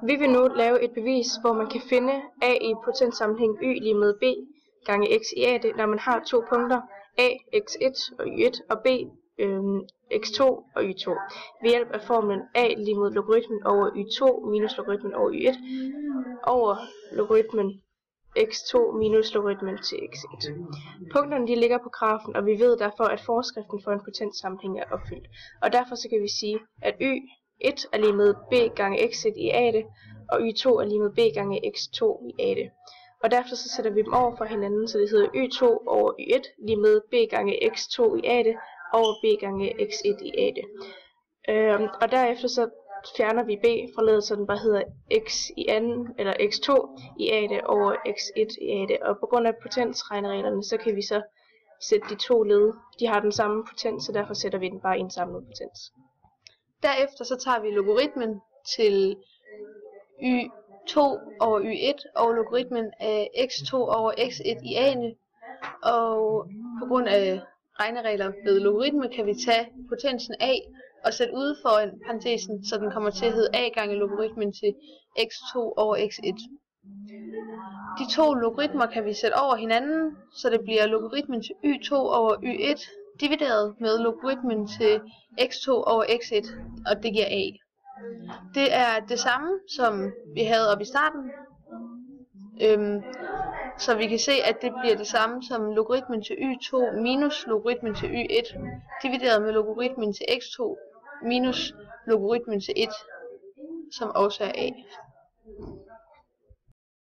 Vi vil nu lave et bevis, hvor man kan finde a i potenssammenhæng y lige med b gange x i a det, når man har to punkter a, x1 og y1 og b, x2 og y2 ved hjælp af formlen a lige med logaritmen over y2 minus logaritmen over y1 over logaritmen x2 minus logaritmen til x1. Punkterne de ligger på grafen, og vi ved derfor, at forskriften for en potenssammenhæng er opfyldt. Og derfor så kan vi sige, at y1 er lige med b gange x1 i a det, og y2 er lige med b gange x2 i a det. Og derfor så sætter vi dem over for hinanden, så det hedder y2 over y1 lige med b gange x2 i a det over b gange x1 i a det. Og derefter så fjerner vi b fra ledet, så den bare hedder x i anden, eller x2 i a det over x1 i a det. Og på grund af potensregnereglerne, så kan vi så sætte de to led, de har den samme potens, så derfor sætter vi den bare i en samlet potens. Derefter så tager vi logaritmen til y2 over y1 og logaritmen af x2 over x1 i a'ene. Og på grund af regneregler ved logaritme kan vi tage potensen a og sætte ude foran parentesen, så den kommer til at hedde a gange logaritmen til x2 over x1. De to logaritmer kan vi sætte over hinanden, så det bliver logaritmen til y2 over y1 divideret med logaritmen til x2 over x1, og det giver a. Det er det samme, som vi havde oppe i starten. Så vi kan se, at det bliver det samme som logaritmen til y2 minus logaritmen til y1 divideret med logaritmen til x2 minus logaritmen til 1, som også er a.